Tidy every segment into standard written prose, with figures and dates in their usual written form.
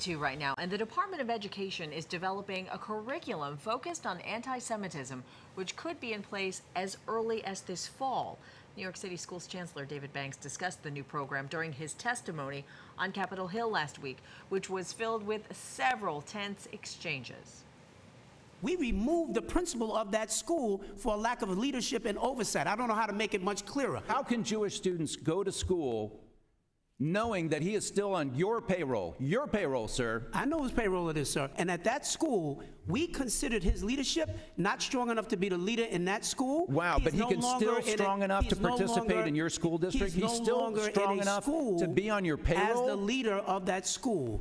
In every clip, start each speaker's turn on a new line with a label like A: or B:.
A: 22 right now, and the Department of Education is developing a curriculum focused on anti-Semitism, which could be in place as early as this fall. New York City Schools Chancellor David Banks discussed the new program during his testimony on Capitol Hill last week, which was filled with several tense exchanges.
B: We removed the principal of that school for a lack of leadership and oversight. I don't know how to make it much clearer.
C: How can Jewish students go to school knowing that he is still on your payroll, sir?
B: I know whose payroll it is, sir. And at that school, we considered his leadership not strong enough to be the leader in that school.
C: Wow, but he can still strong enough to participate in your school district? He's still strong enough to be on your payroll?
B: As the leader of that school.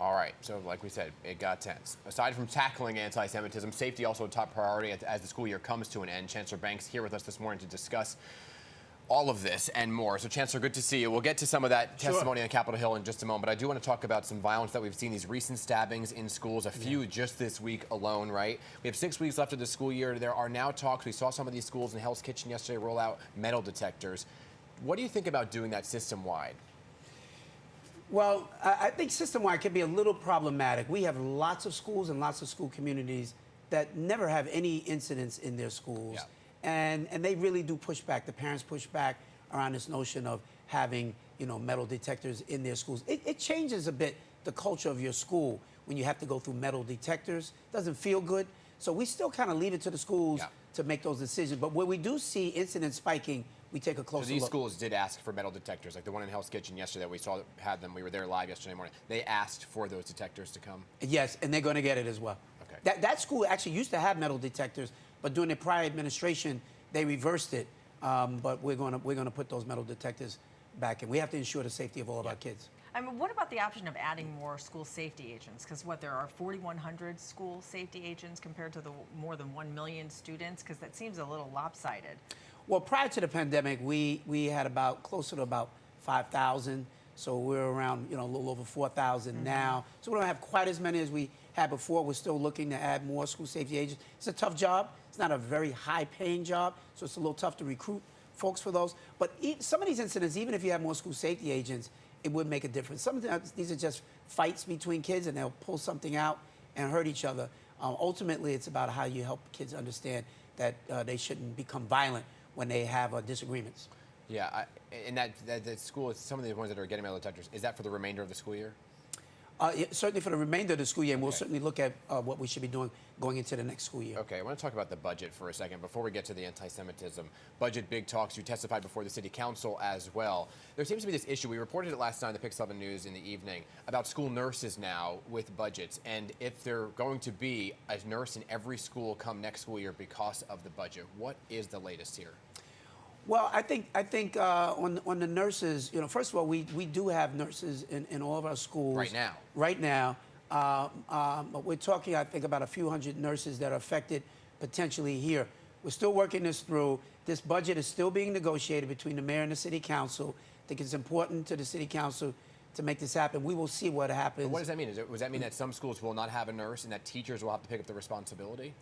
D: All right, so like we said, it got tense. Aside from tackling anti-Semitism, safety also a top priority as the school year comes to an end. Chancellor Banks here with us this morning to discuss all of this and more. So, Chancellor, good to see you. We'll get to some of that testimony on Capitol Hill in just a moment, but I do want to talk about some violence that we've seen, these recent stabbings in schools, a few just this week alone, right? We have 6 weeks left of the school year. There are now talks. We saw some of these schools in Hell's Kitchen yesterday roll out metal detectors. What do you think about doing that system-wide?
B: Well, I think system-wide can be a little problematic. We have lots of schools and lots of school communities that never have any incidents in their schools.
D: Yeah.
B: And they really do push back. The parents push back around this notion of having, metal detectors in their schools. It changes a bit the culture of your school when you have to go through metal detectors. Doesn't feel good. So we still kind of leave it to the schools to make those decisions. But where we do see incidents spiking, we take a closer look.
D: So these schools did ask for metal detectors, like the one in Hell's Kitchen yesterday. We saw had them. We were there live yesterday morning. They asked for those detectors to come.
B: Yes, and they're going to get it as well.
D: Okay.
B: That school actually used to have metal detectors, but during the prior administration, they reversed it. But we're going to put those metal detectors back in. We have to ensure the safety of all of our kids.
A: I mean, what about the option of adding more school safety agents? Because there are 4,100 school safety agents compared to the more than 1 million students? Because that seems a little lopsided.
B: Well, prior to the pandemic, we had closer to about 5,000. So we're around, a little over 4,000 now. So we don't have quite as many as we had before. We're still looking to add more school safety agents. It's a tough job. It's not a very high-paying job, so it's a little tough to recruit folks for those. But some of these incidents, even if you have more school safety agents, it would make a difference. Sometimes these are just fights between kids, and they'll pull something out and hurt each other. Ultimately, it's about how you help kids understand that they shouldn't become violent when they have disagreements.
D: Yeah, and that school, some of the ones that are getting metal detectors, is that for the remainder of the school year?
B: Yeah, certainly for the remainder of the school year, and we'll certainly look at what we should be doing going into the next school year.
D: Okay, I want to talk about the budget for a second before we get to the anti-Semitism. Budget, big talks. You testified before the City Council as well. There seems to be this issue. We reported it last night on the Pix 11 News in the evening about school nurses now with budgets, and if they're going to be a nurse in every school come next school year because of the budget. What is the latest here?
B: Well, I think on the nurses, first of all, we do have nurses in all of our schools.
D: Right now.
B: Right now. But we're talking, I think, about a few hundred nurses that are affected potentially here. We're still working this through. This budget is still being negotiated between the mayor and the City Council. I think it's important to the City Council to make this happen. We will see what happens.
D: But what does that mean? Does that mean that some schools will not have a nurse and that teachers will have to pick up the responsibility?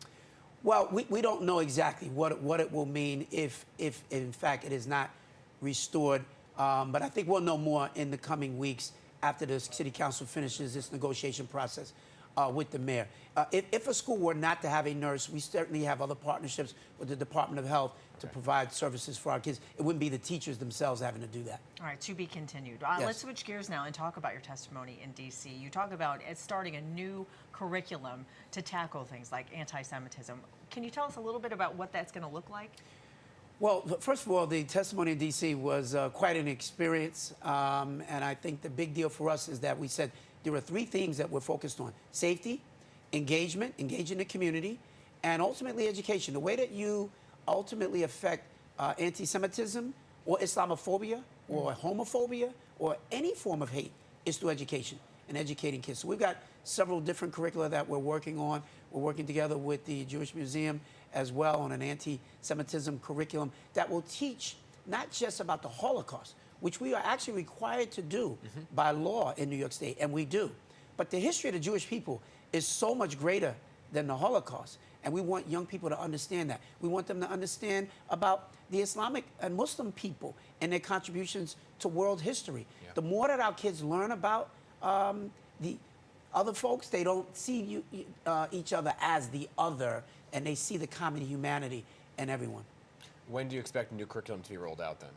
B: Well, we don't know exactly what it will mean if in fact it is not restored. But I think we'll know more in the coming weeks after the City Council finishes this negotiation process with the mayor. If a school were not to have a nurse, we certainly have other partnerships with the Department of Health to provide services for our kids. It wouldn't be the teachers themselves having to do that.
A: All right, to be continued.
B: Yes.
A: Let's switch gears now and talk about your testimony in D.C. You talk about starting a new curriculum to tackle things like anti-Semitism. Can you tell us a little bit about what that's going to look like?
B: Well, first of all, the testimony in D.C. was quite an experience, and I think the big deal for us is that we said there are 3 themes that we're focused on: safety, engagement, engaging the community, and ultimately education. The way that you ultimately affect anti-Semitism or Islamophobia or homophobia or any form of hate is through education and educating kids. So we've got several different curricula that we're working on. We're working together with the Jewish Museum as well on an anti-Semitism curriculum that will teach not just about the Holocaust, which we are actually required to do by law in New York State, and we do. But the history of the Jewish people is so much greater than the Holocaust, and we want young people to understand that. We want them to understand about the Islamic and Muslim people and their contributions to world history. Yeah. The more that our kids learn about the other folks, they don't see each other as the other, and they see the common humanity in everyone.
D: When do you expect a new curriculum to be rolled out then?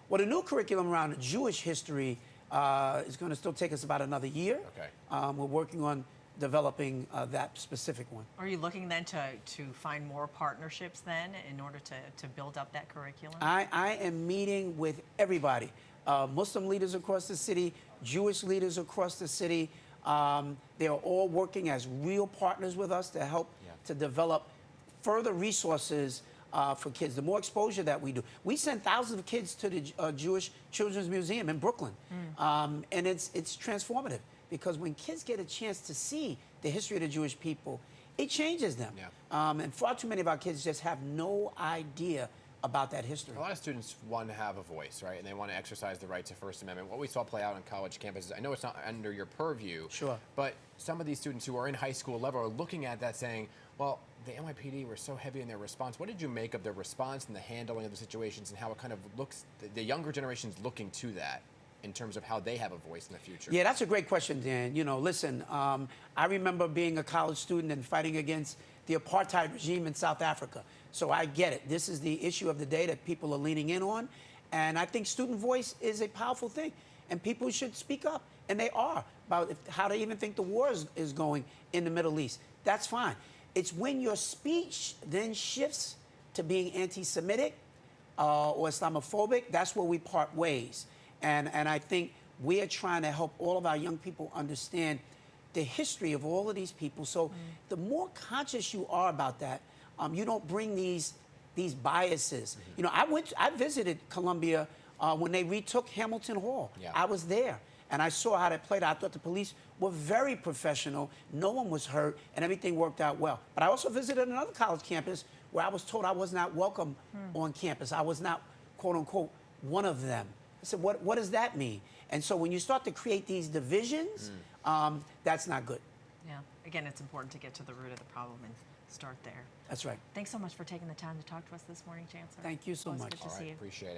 B: Well, the new curriculum around Jewish history is going to still take us about another year.
D: Okay.
B: We're working on developing that specific one.
A: Are you looking then to find more partnerships then in order to build up that curriculum?
B: I am meeting with everybody, Muslim leaders across the city, Jewish leaders across the city. They are all working as real partners with us to help to develop further resources for kids. The more exposure that we do. We send thousands of kids to the Jewish Children's Museum in Brooklyn. And it's transformative because when kids get a chance to see the history of the Jewish people, it changes them. And far too many of our kids just have no idea about that history.
D: A lot of students want to have a voice, right? And they want to exercise the right to First Amendment. What we saw play out on college campuses, I know it's not under your purview,
B: Sure,
D: but some of these students who are in high school level are looking at that saying, well, the NYPD were so heavy in their response. What did you make of their response and the handling of the situations and how it kind of looks, the younger generation's looking to that in terms of how they have a voice in the future?
B: Yeah, that's a great question, Dan. You know, listen, I remember being a college student and fighting against the apartheid regime in South Africa. So I get it. This is the issue of the day that people are leaning in on. And I think student voice is a powerful thing. And people should speak up. And they are about how they even think the war is going in the Middle East. That's fine. It's when your speech then shifts to being anti-Semitic or Islamophobic, that's where we part ways. And I think we are trying to help all of our young people understand the history of all of these people. So the more conscious you are about that, you don't bring these biases. You know, I visited Columbia when they retook Hamilton Hall. I was there, and I saw how that played out. I thought the police were very professional. No one was hurt, and everything worked out well. But I also visited another college campus where I was told I was not welcome on campus. I was not, quote unquote, one of them. I said, what does that mean? And so when you start to create these divisions, that's not good.
A: Yeah. Again, it's important to get to the root of the problem and start there.
B: That's right.
A: Thanks so much for taking the time to talk to us this morning, Chancellor.
B: Thank you so
A: Always
B: much.
A: good to
D: All
A: see
D: right,
A: you.
D: appreciate it.